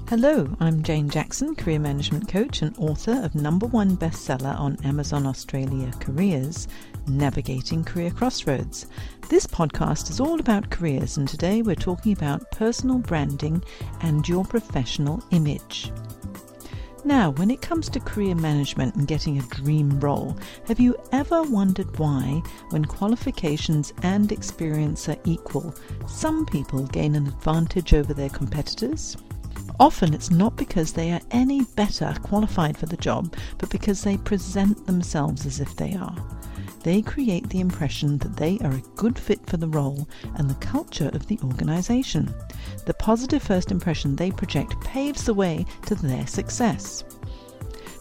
Hello, I'm Jane Jackson, career management coach and author of #1 bestseller on Amazon Australia Careers, Navigating Career Crossroads. This podcast is all about careers, and today we're talking about personal branding and your professional image. Now, when it comes to career management and getting a dream role, have you ever wondered why, when qualifications and experience are equal, some people gain an advantage over their competitors? Often it's not because they are any better qualified for the job, but because they present themselves as if they are. They create the impression that they are a good fit for the role and the culture of the organization. The positive first impression they project paves the way to their success.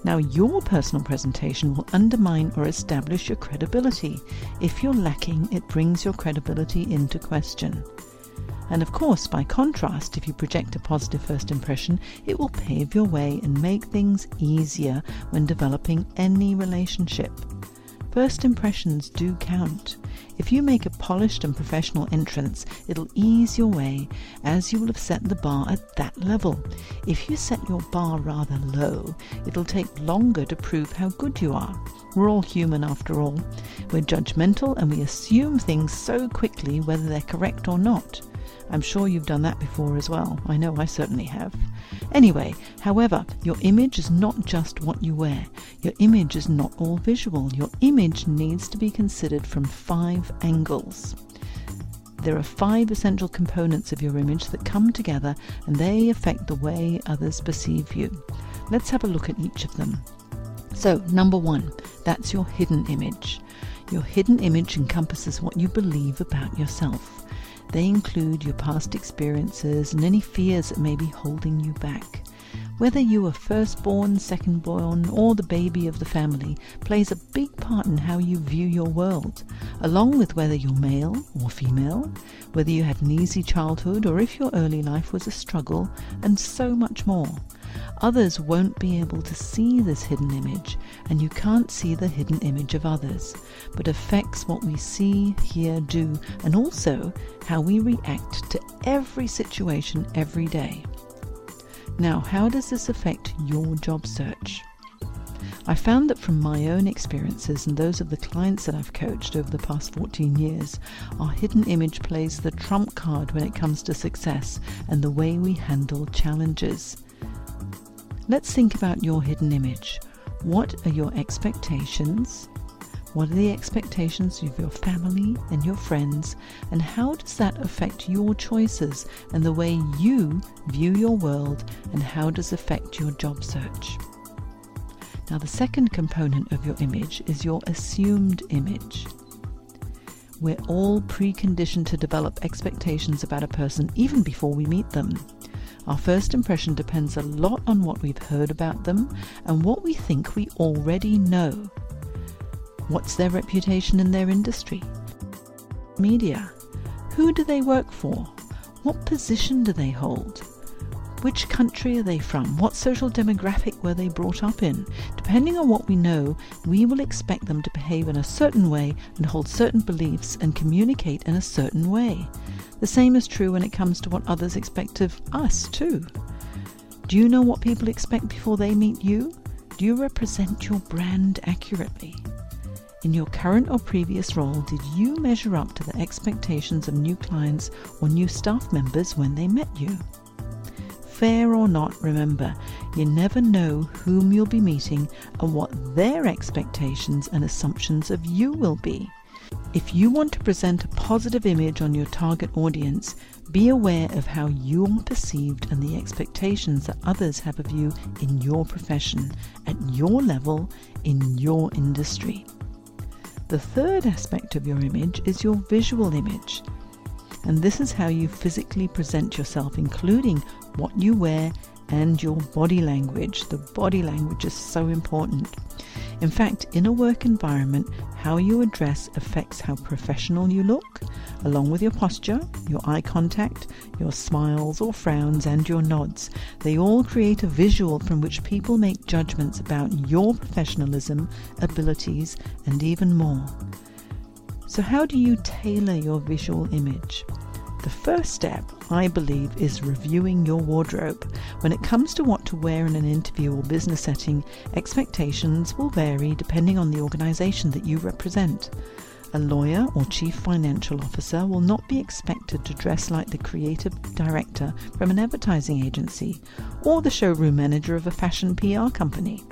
Now, your personal presentation will undermine or establish your credibility. If you're lacking, it brings your credibility into question. And of course, by contrast, if you project a positive first impression, it will pave your way and make things easier when developing any relationship. First impressions do count. If you make a polished and professional entrance, it'll ease your way, as you will have set the bar at that level. If you set your bar rather low, it'll take longer to prove how good you are. We're all human after all. We're judgmental and we assume things so quickly whether they're correct or not. I'm sure you've done that before as well. I know I certainly have. Anyway, however, your image is not just what you wear. Your image is not all visual. Your image needs to be considered from 5 angles. There are 5 essential components of your image that come together, and they affect the way others perceive you. Let's have a look at each of them. So, number 1, that's your hidden image. Your hidden image encompasses what you believe about yourself. They include your past experiences and any fears that may be holding you back. Whether you are firstborn, secondborn, or the baby of the family plays a big part in how you view your world, along with whether you're male or female, whether you had an easy childhood or if your early life was a struggle, and so much more. Others won't be able to see this hidden image, and you can't see the hidden image of others, but affects what we see, hear, do, and also how we react to every situation every day. Now, how does this affect your job search? I found that from my own experiences and those of the clients that I've coached over the past 14 years, our hidden image plays the trump card when it comes to success and the way we handle challenges. Let's think about your hidden image. What are your expectations? What are the expectations of your family and your friends? And how does that affect your choices and the way you view your world, and how does it affect your job search? Now, the second component of your image is your assumed image. We're all preconditioned to develop expectations about a person even before we meet them. Our first impression depends a lot on what we've heard about them and what we think we already know. What's their reputation in their industry? Media. Who do they work for? What position do they hold? Which country are they from? What social demographic were they brought up in? Depending on what we know, we will expect them to behave in a certain way and hold certain beliefs and communicate in a certain way. The same is true when it comes to what others expect of us too. Do you know what people expect before they meet you? Do you represent your brand accurately? In your current or previous role, did you measure up to the expectations of new clients or new staff members when they met you? Fair or not, remember, you never know whom you'll be meeting and what their expectations and assumptions of you will be. If you want to present a positive image on your target audience, be aware of how you are perceived and the expectations that others have of you in your profession, at your level, in your industry. The third aspect of your image is your visual image. And this is how you physically present yourself, including what you wear and your body language. The body language is so important. In fact, in a work environment, how you address affects how professional you look, along with your posture, your eye contact, your smiles or frowns, and your nods. They all create a visual from which people make judgments about your professionalism, abilities, and even more. So how do you tailor your visual image? The first step, I believe, is reviewing your wardrobe. When it comes to what to wear in an interview or business setting, expectations will vary depending on the organization that you represent. A lawyer or chief financial officer will not be expected to dress like the creative director from an advertising agency or the showroom manager of a fashion PR company.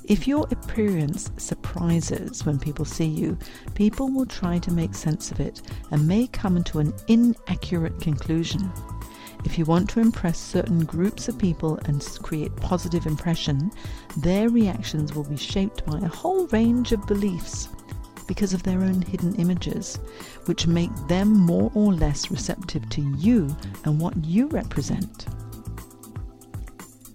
If your appearance surprises when people see you, people will try to make sense of it and may come to an inaccurate conclusion. If you want to impress certain groups of people and create positive impression, their reactions will be shaped by a whole range of beliefs because of their own hidden images, which make them more or less receptive to you and what you represent.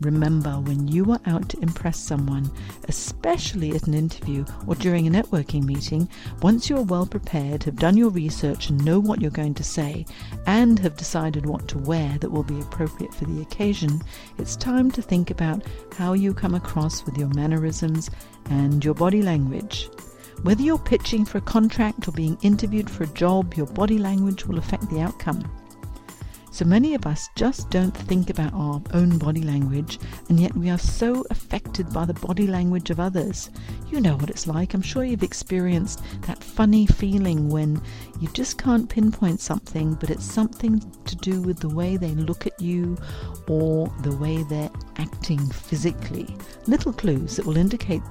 Remember, when you are out to impress someone, especially at an interview or during a networking meeting, once you are well prepared, have done your research and know what you're going to say, and have decided what to wear that will be appropriate for the occasion, it's time to think about how you come across with your mannerisms and your body language. Whether you're pitching for a contract or being interviewed for a job, your body language will affect the outcome. So many of us just don't think about our own body language, and yet we are so affected by the body language of others. You know what it's like. I'm sure you've experienced that funny feeling when you just can't pinpoint something, but it's something to do with the way they look at you or the way they're acting physically. Little clues that will indicate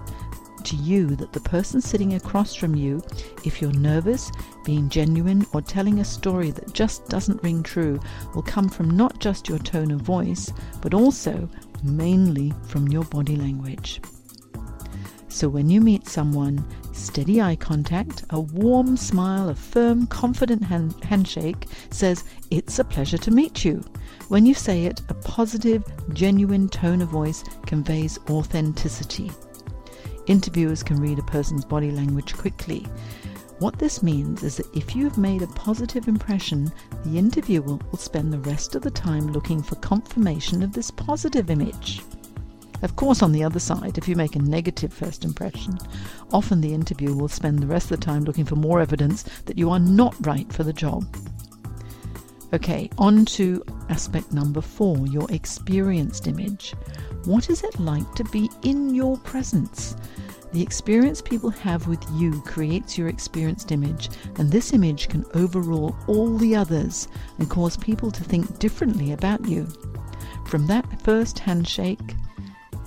to you that the person sitting across from you, if you're nervous, being genuine, or telling a story that just doesn't ring true, will come from not just your tone of voice, but also mainly from your body language. So when you meet someone, steady eye contact, a warm smile, a firm, confident handshake says, "It's a pleasure to meet you." When you say it, a positive, genuine tone of voice conveys authenticity. Interviewers can read a person's body language quickly. What this means is that if you've made a positive impression, the interviewer will spend the rest of the time looking for confirmation of this positive image. Of course, on the other side, if you make a negative first impression, often the interviewer will spend the rest of the time looking for more evidence that you are not right for the job. Okay, on to aspect number 4, your experienced image. What is it like to be in your presence? The experience people have with you creates your experienced image, and this image can overrule all the others and cause people to think differently about you. From that first handshake,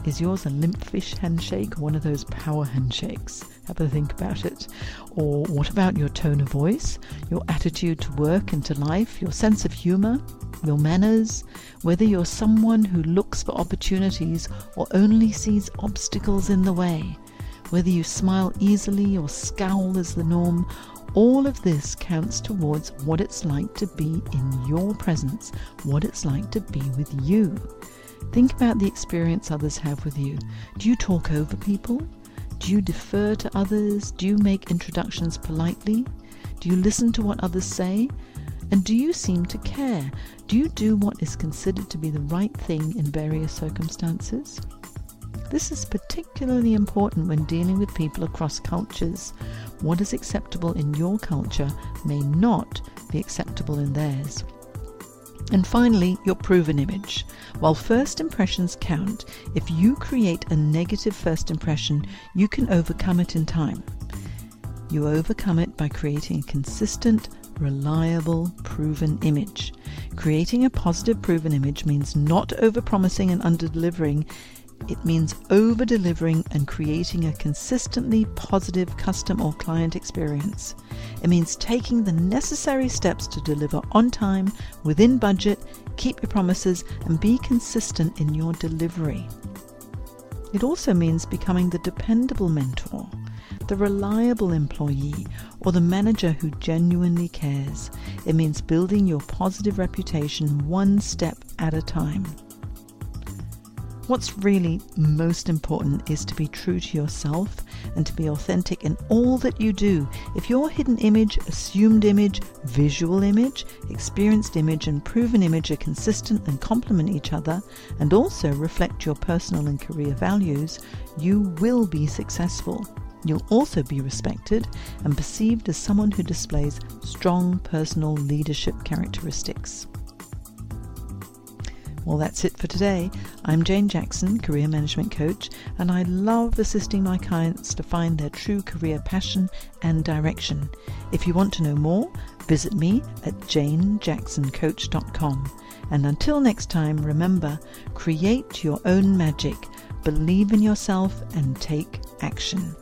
is yours a limp fish handshake or one of those power handshakes? Have a think about it. Or what about your tone of voice, your attitude to work and to life, your sense of humor, your manners, whether you're someone who looks for opportunities or only sees obstacles in the way, whether you smile easily or scowl as the norm, all of this counts towards what it's like to be in your presence, what it's like to be with you. Think about the experience others have with you. Do you talk over people? Do you defer to others? Do you make introductions politely? Do you listen to what others say? And do you seem to care? Do you do what is considered to be the right thing in various circumstances? This is particularly important when dealing with people across cultures. What is acceptable in your culture may not be acceptable in theirs. And finally, your proven image. While first impressions count, if you create a negative first impression, you can overcome it in time. You overcome it by creating a consistent, reliable, proven image. Creating a positive proven image means not over-promising and under-delivering. It means over-delivering and creating a consistently positive customer or client experience. It means taking the necessary steps to deliver on time, within budget, keep your promises, and be consistent in your delivery. It also means becoming the dependable mentor, the reliable employee, or the manager who genuinely cares. It means building your positive reputation one step at a time. What's really most important is to be true to yourself and to be authentic in all that you do. If your hidden image, assumed image, visual image, experienced image, and proven image are consistent and complement each other, and also reflect your personal and career values, you will be successful. You'll also be respected and perceived as someone who displays strong personal leadership characteristics. Well, that's it for today. I'm Jane Jackson, Career Management Coach, and I love assisting my clients to find their true career passion and direction. If you want to know more, visit me at janejacksoncoach.com. And until next time, remember, create your own magic, believe in yourself, and take action.